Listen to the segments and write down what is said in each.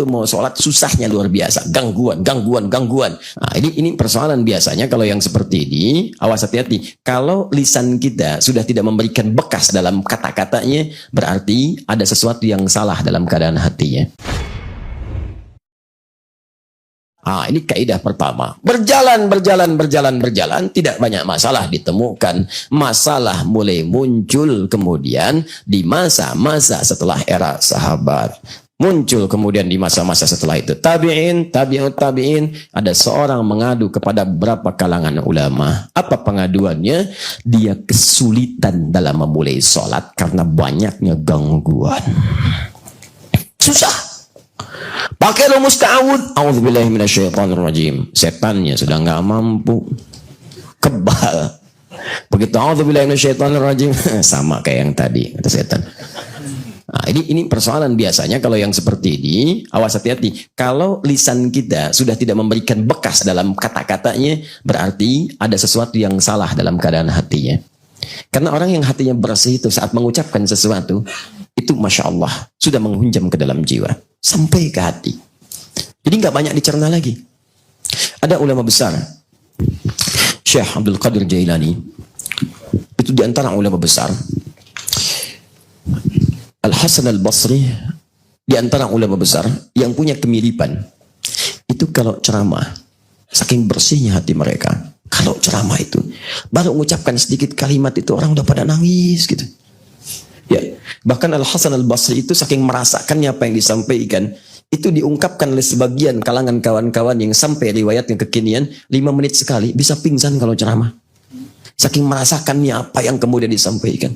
begitu mau sholat susahnya luar biasa, gangguan. Nah, ini persoalan biasanya kalau yang seperti ini, awas hati-hati. Kalau lisan kita sudah tidak memberikan bekas dalam kata-katanya, berarti ada sesuatu yang salah dalam keadaan hatinya. Ini kaidah pertama. Berjalan, tidak banyak masalah ditemukan. Masalah mulai muncul kemudian di masa-masa setelah era sahabat. Muncul kemudian di masa-masa setelah itu tabi'in, tabi'ut tabi'in. Ada seorang mengadu kepada beberapa kalangan ulama. Apa pengaduannya? Dia kesulitan dalam memulai sholat karena banyaknya gangguan. Susah. Pakai rumus ta'awud. A'udzubillahi minasyaitonirrajim. Setannya sudah nggak mampu. Kebal. Begitu a'udzubillahi minasyaitonirrajim, sama kayak yang tadi kata setan. Nah, ini persoalan biasanya kalau yang seperti ini, awas hati-hati. Kalau lisan kita sudah tidak memberikan bekas dalam kata-katanya, berarti ada sesuatu yang salah dalam keadaan hatinya. Karena orang yang hatinya bersih itu saat mengucapkan sesuatu, itu Masya Allah, sudah menghunjam ke dalam jiwa. Sampai ke hati. Jadi nggak banyak dicerna lagi. Ada ulama besar, Syekh Abdul Qadir Jailani, itu di antara ulama besar. Al-Hasan Al-Basri, di antara ulama besar yang punya kemiripan. Itu kalau ceramah, saking bersihnya hati mereka. Kalau ceramah itu, baru mengucapkan sedikit kalimat itu orang udah pada nangis gitu. Ya, bahkan Al-Hasan Al-Basri itu saking merasakannya apa yang disampaikan, itu diungkapkan oleh sebagian kalangan kawan-kawan yang sampai riwayatnya kekinian 5 menit sekali bisa pingsan kalau ceramah. Saking merasakannya apa yang kemudian disampaikan.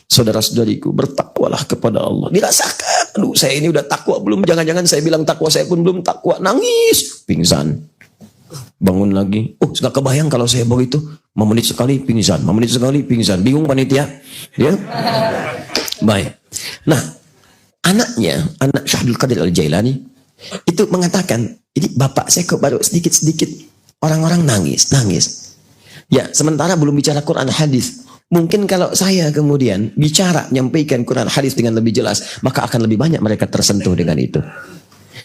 Saudara-saudariku, bertakwalah kepada Allah. Dirasakan, aduh saya ini udah takwa belum? Jangan-jangan saya bilang takwa, saya pun belum takwa. Nangis, pingsan. Bangun lagi. Nggak kebayang kalau saya begitu. 5 menit sekali pingsan, 5 menit sekali pingsan. Bingung panitia. Ya. Baik. Nah, anaknya, anak Syekh Abdul Qadir Al-Jailani, itu mengatakan, ini bapak saya kok baru sedikit-sedikit orang-orang nangis. Ya, sementara belum bicara Quran hadis. Mungkin kalau saya kemudian bicara, menyampaikan Quran hadis dengan lebih jelas, maka akan lebih banyak mereka tersentuh dengan itu.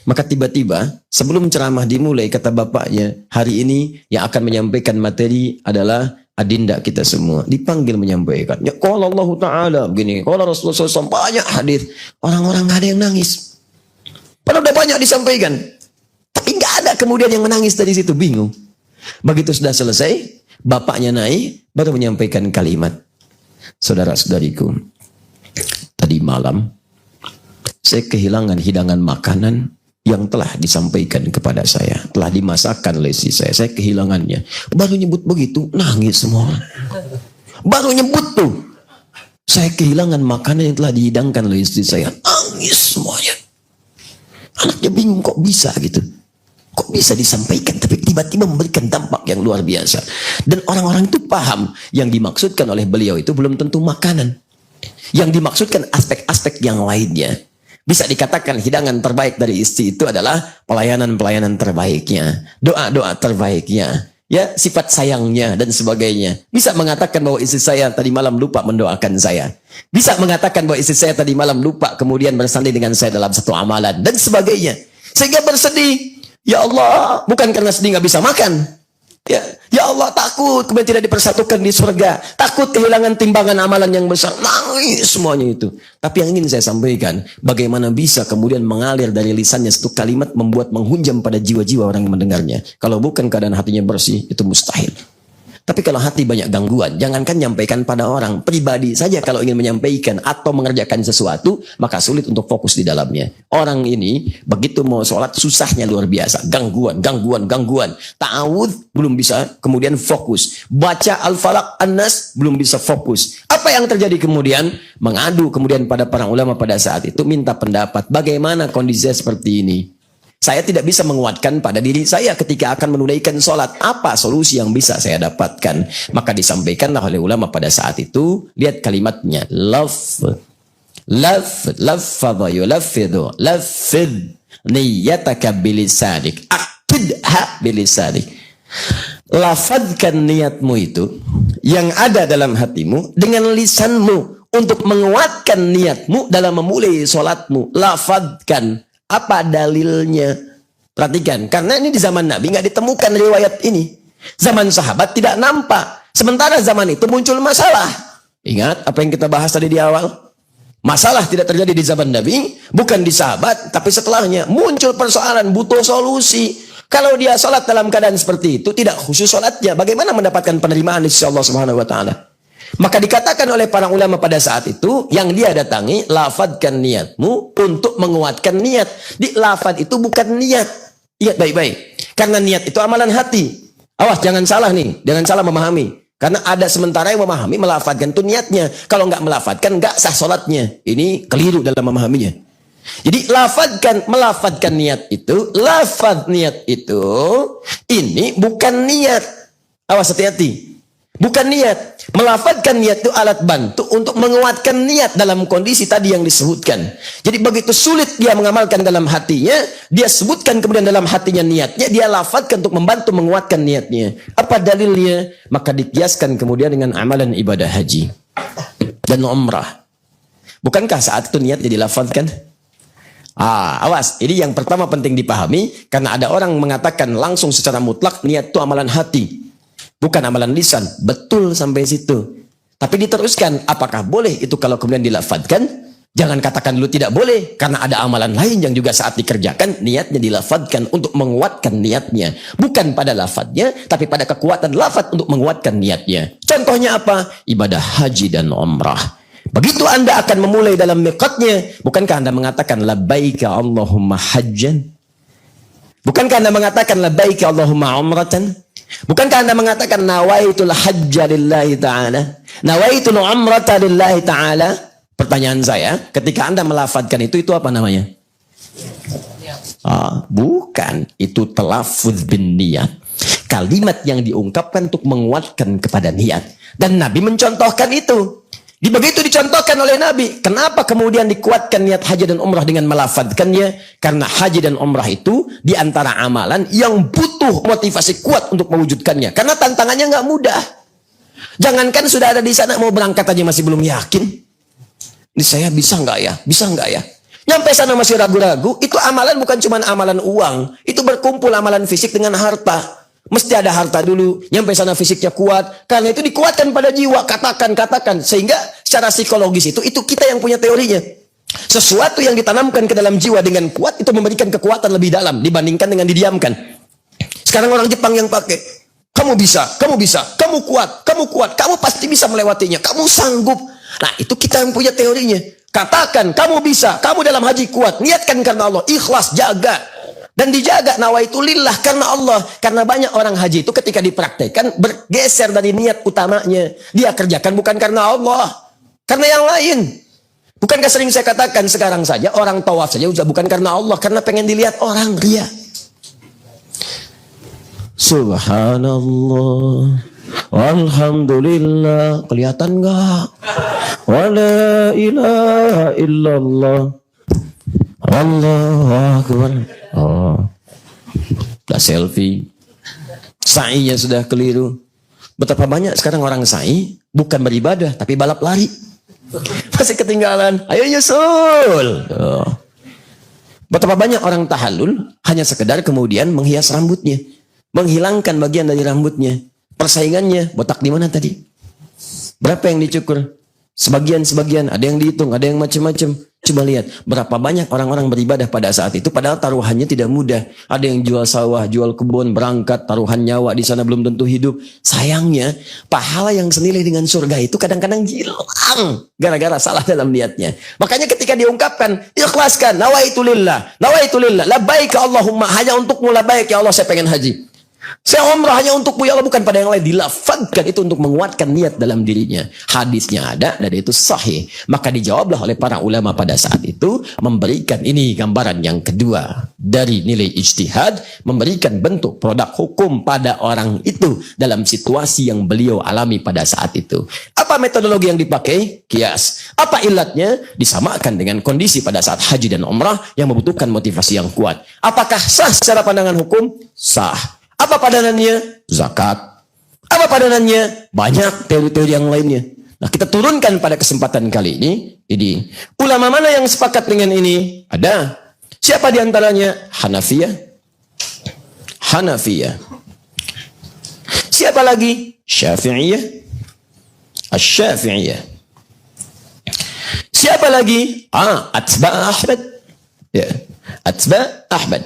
Maka tiba-tiba sebelum ceramah dimulai, kata bapaknya, hari ini yang akan menyampaikan materi adalah adinda kita semua. Dipanggil menyampaikan. Ya, qala Allah Ta'ala begini, qala Rasulullah SAW, banyak hadis. Orang-orang gak ada yang nangis. Padahal udah banyak disampaikan. Tapi gak ada kemudian yang menangis dari situ, bingung. Begitu sudah selesai, bapaknya naik, baru menyampaikan kalimat. Saudara-saudariku, tadi malam saya kehilangan hidangan makanan yang telah disampaikan kepada saya, telah dimasakkan oleh istri saya. Saya kehilangannya. Baru nyebut begitu, nangis semua. Baru nyebut tuh, saya kehilangan makanan yang telah dihidangkan oleh istri saya. Nangis semuanya. Anaknya bingung, kok bisa gitu. Kok bisa disampaikan, tapi tiba-tiba memberikan dampak yang luar biasa. Dan orang-orang itu paham, yang dimaksudkan oleh beliau itu belum tentu makanan. Yang dimaksudkan aspek-aspek yang lainnya. Bisa dikatakan hidangan terbaik dari istri itu adalah pelayanan-pelayanan terbaiknya, doa-doa terbaiknya, ya, sifat sayangnya dan sebagainya. Bisa mengatakan bahwa istri saya tadi malam lupa mendoakan saya. Bisa mengatakan bahwa istri saya tadi malam lupa kemudian bersanding dengan saya dalam satu amalan dan sebagainya. Sehingga bersedih, ya Allah, bukan karena sedih nggak bisa makan. Ya Allah, takut kemudian tidak dipersatukan di surga, takut kehilangan timbangan amalan yang besar, nangis semuanya itu. Tapi yang ingin saya sampaikan, bagaimana bisa kemudian mengalir dari lisannya satu kalimat membuat menghunjam pada jiwa-jiwa orang yang mendengarnya. Kalau bukan keadaan hatinya bersih, itu mustahil. Tapi kalau hati banyak gangguan, jangankan nyampaikan pada orang, pribadi saja kalau ingin menyampaikan atau mengerjakan sesuatu, maka sulit untuk fokus di dalamnya. Orang ini, begitu mau sholat, susahnya luar biasa. Gangguan. Ta'awudz, belum bisa kemudian fokus. Baca Al-Falaq, An-Nas, belum bisa fokus. Apa yang terjadi kemudian? Mengadu kemudian pada para ulama pada saat itu, minta pendapat. Bagaimana kondisinya seperti ini? Saya tidak bisa menguatkan pada diri saya ketika akan menunaikan sholat. Apa solusi yang bisa saya dapatkan? Maka disampaikanlah oleh ulama pada saat itu. Lihat kalimatnya. Lafadha yulafidhu. Lafidh niyataka bilisanik. Akidha bilisanik. Lafadkan niatmu itu yang ada dalam hatimu dengan lisanmu untuk menguatkan niatmu dalam memulai sholatmu. Lafadkan. Apa dalilnya? Perhatikan, karena ini di zaman Nabi nggak ditemukan riwayat ini. Zaman sahabat tidak nampak. Sementara zaman itu muncul masalah. Ingat apa yang kita bahas tadi di awal? Masalah tidak terjadi di zaman Nabi, bukan di sahabat, tapi setelahnya muncul persoalan, butuh solusi. Kalau dia sholat dalam keadaan seperti itu, tidak khusus sholatnya, bagaimana mendapatkan penerimaan di sisi Allah Subhanahu wa Ta'ala? Maka dikatakan oleh para ulama pada saat itu, yang dia datangi, lafadkan niatmu untuk menguatkan niat. Di lafad itu bukan niat. Ingat baik-baik. Karena niat itu amalan hati. Awas, jangan salah nih, jangan salah memahami. Karena ada sementara yang memahami, melafadkan itu niatnya. Kalau nggak melafadkan, nggak sah sholatnya. Ini keliru dalam memahaminya. Jadi melafadkan niat itu, lafad niat itu, ini bukan niat. Awas, hati-hati. Bukan niat. Melafadkan niat itu alat bantu untuk menguatkan niat dalam kondisi tadi yang disebutkan. Jadi begitu sulit dia mengamalkan dalam hatinya, dia sebutkan kemudian dalam hatinya niatnya, dia lafadkan untuk membantu menguatkan niatnya. Apa dalilnya? Maka dikiaskan kemudian dengan amalan ibadah haji dan umrah. Bukankah saat itu niat jadi lafadkan? Awas, ini yang pertama penting dipahami, karena ada orang mengatakan langsung secara mutlak niat itu amalan hati, bukan amalan lisan. Betul sampai situ. Tapi diteruskan, apakah boleh itu kalau kemudian dilafadkan? Jangan katakan dulu tidak boleh, karena ada amalan lain yang juga saat dikerjakan, niatnya dilafadkan untuk menguatkan niatnya. Bukan pada lafadnya, tapi pada kekuatan lafad untuk menguatkan niatnya. Contohnya apa? Ibadah haji dan umrah. Begitu Anda akan memulai dalam miqatnya, bukankah Anda mengatakan labbaika Allahumma hajjan? Bukankah Anda mengatakan labbaika Allahumma umratan? Bukankah Anda mengatakan nawaitul hajja lillahi ta'ala? Nawaitul umrata lillahi ta'ala? Pertanyaan saya, ketika Anda melafadkan itu apa namanya? Bukan, itu talaffuz bin niat. Kalimat yang diungkapkan untuk menguatkan kepada niat. Dan Nabi mencontohkan itu. Begitu dicontohkan oleh Nabi. Kenapa kemudian dikuatkan niat haji dan umrah dengan melafadkannya? Karena haji dan umrah itu diantara amalan yang butuh motivasi kuat untuk mewujudkannya. Karena tantangannya nggak mudah. Jangankan sudah ada di sana mau berangkat aja masih belum yakin. Ini saya bisa nggak ya? Bisa nggak ya? Nyampe sana masih ragu-ragu. Itu amalan bukan cuma amalan uang. Itu berkumpul amalan fisik dengan harta. Mesti ada harta dulu, nyampe sana fisiknya kuat. Karena itu dikuatkan pada jiwa, katakan. Sehingga secara psikologis itu kita yang punya teorinya. Sesuatu yang ditanamkan ke dalam jiwa dengan kuat, itu memberikan kekuatan lebih dalam dibandingkan dengan didiamkan. Sekarang orang Jepang yang pakai, kamu bisa, kamu kuat, kamu pasti bisa melewatinya, kamu sanggup. Nah, itu kita yang punya teorinya. Katakan, kamu bisa, kamu dalam haji kuat, niatkan karena Allah, ikhlas, jaga. Dan dijaga nawaitu lillah karena Allah. Karena banyak orang haji itu ketika dipraktekkan bergeser dari niat utamanya. Dia kerjakan bukan karena Allah, karena yang lain. Bukankah sering saya katakan sekarang saja orang tawaf saja udah bukan karena Allah, karena pengen dilihat orang, ria. Subhanallah, alhamdulillah, kelihatan enggak? Wala ilaha illallah, Allahu akbar. Udah selfie, sa'inya sudah keliru. Betapa banyak sekarang orang sa'i bukan beribadah tapi balap lari. Masih ketinggalan, ayo nyusul. Betapa banyak orang tahallul hanya sekedar kemudian menghias rambutnya, menghilangkan bagian dari rambutnya. Persaingannya botak di mana tadi? Berapa yang dicukur? Sebagian, ada yang dihitung, ada yang macam-macam. Coba lihat, berapa banyak orang-orang beribadah pada saat itu, padahal taruhannya tidak mudah. Ada yang jual sawah, jual kebun, berangkat, taruhan nyawa di sana belum tentu hidup. Sayangnya, pahala yang senilai dengan surga itu kadang-kadang hilang gara-gara salah dalam niatnya. Makanya ketika diungkapkan, ikhlaskan, nawaitu lillah, labbaika Allahumma, hanya untukmu labbaik ya Allah, saya pengen haji. Saya umrah hanya untukmu ya Allah, bukan pada yang lain. Dilafadkan itu untuk menguatkan niat dalam dirinya. Hadisnya ada dan itu sahih. Maka dijawablah oleh para ulama pada saat itu, memberikan ini gambaran yang kedua dari nilai ijtihad, memberikan bentuk produk hukum pada orang itu dalam situasi yang beliau alami pada saat itu. Apa metodologi yang dipakai? Kias. Apa ilatnya? Disamakan dengan kondisi pada saat haji dan umrah yang membutuhkan motivasi yang kuat. Apakah sah secara pandangan hukum? Sah. Apa padanannya? Zakat. Apa padanannya? Banyak teori-teori yang lainnya. Nah, kita turunkan pada kesempatan kali ini. Ulama mana yang sepakat dengan ini? Ada. Siapa di antaranya? Hanafiyah. Hanafiyah. Siapa lagi? Syafi'iyah. Asy-Syafi'iyah. Siapa lagi? Atba' Ahmad. Ya, Atba' Ahmad.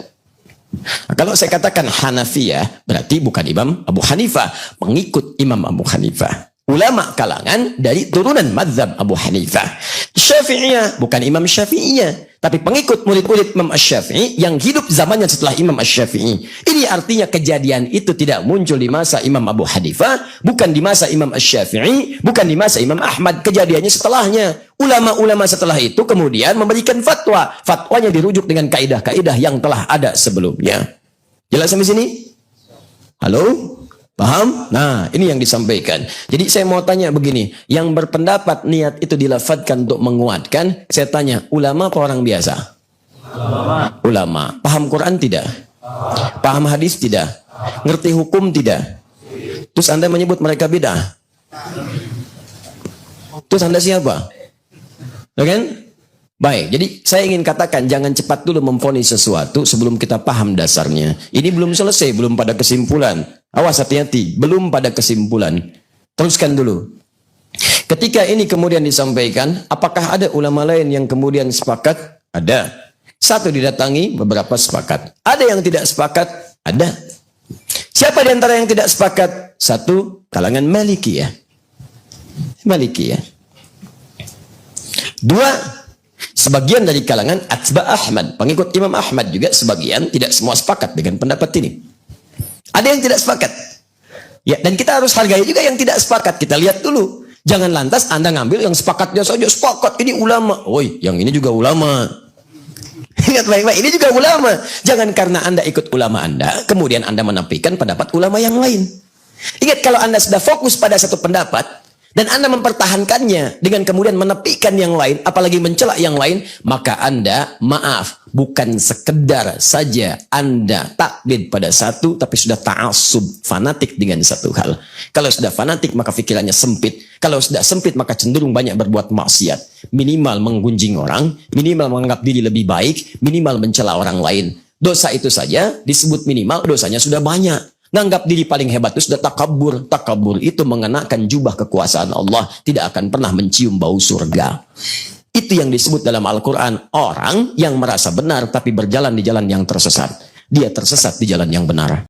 Nah, kalau saya katakan Hanafiyah, berarti bukan Imam Abu Hanifah, pengikut Imam Abu Hanifah. Ulama kalangan dari turunan mazhab Abu Hanifah. Syafi'iyah, bukan Imam Syafi'iyah, tapi pengikut murid-murid Imam Asy-Syafi'i yang hidup zamannya setelah Imam Asy-Syafi'i. Ini artinya kejadian itu tidak muncul di masa Imam Abu Hanifah, bukan di masa Imam Asy-Syafi'i, bukan di masa Imam Ahmad. Kejadiannya setelahnya. Ulama-ulama setelah itu kemudian memberikan fatwa. Fatwanya dirujuk dengan kaidah-kaidah yang telah ada sebelumnya. Jelas sampai sini? Halo? Paham? Nah, ini yang disampaikan. Jadi saya mau tanya begini, yang berpendapat niat itu dilafadzkan untuk menguatkan, saya tanya, ulama apa orang biasa? Ulama. Paham Quran tidak? Paham hadis tidak? Ngerti hukum tidak? Terus Anda menyebut mereka bid'ah? Terus Anda siapa? Ya kan? Baik, jadi saya ingin katakan jangan cepat dulu memvonis sesuatu sebelum kita paham dasarnya. Ini belum selesai, belum pada kesimpulan. Awas, hati-hati, belum pada kesimpulan. Teruskan dulu. Ketika ini kemudian disampaikan, apakah ada ulama lain yang kemudian sepakat? Ada. Satu didatangi, beberapa sepakat. Ada yang tidak sepakat? Ada. Siapa di antara yang tidak sepakat? Satu, kalangan Malikiyah. Malikiyah. Dua, sebagian dari kalangan Atba' Ahmad, pengikut Imam Ahmad juga sebagian, tidak semua sepakat dengan pendapat ini. Ada yang tidak sepakat. Ya, dan kita harus hargai juga yang tidak sepakat. Kita lihat dulu. Jangan lantas Anda ngambil yang sepakatnya saja. Sepakat, ini ulama. Woi, yang ini juga ulama. Ingat baik-baik, ini juga ulama. Jangan karena Anda ikut ulama Anda, kemudian Anda menafikan pendapat ulama yang lain. Ingat, kalau Anda sudah fokus pada satu pendapat, dan Anda mempertahankannya dengan kemudian menepikan yang lain, apalagi mencela yang lain, maka Anda, maaf, bukan sekedar saja Anda taklid pada satu, tapi sudah ta'assub, fanatik dengan satu hal. Kalau sudah fanatik, maka pikirannya sempit. Kalau sudah sempit, maka cenderung banyak berbuat maksiat. Minimal menggunjing orang, minimal menganggap diri lebih baik, minimal mencela orang lain. Dosa itu saja disebut minimal, dosanya sudah banyak. Nganggap diri paling hebat itu sudah takabur. Takabur itu mengenakan jubah kekuasaan Allah, tidak akan pernah mencium bau surga. Itu yang disebut dalam Al-Quran, orang yang merasa benar tapi berjalan di jalan yang tersesat. Dia tersesat di jalan yang benar.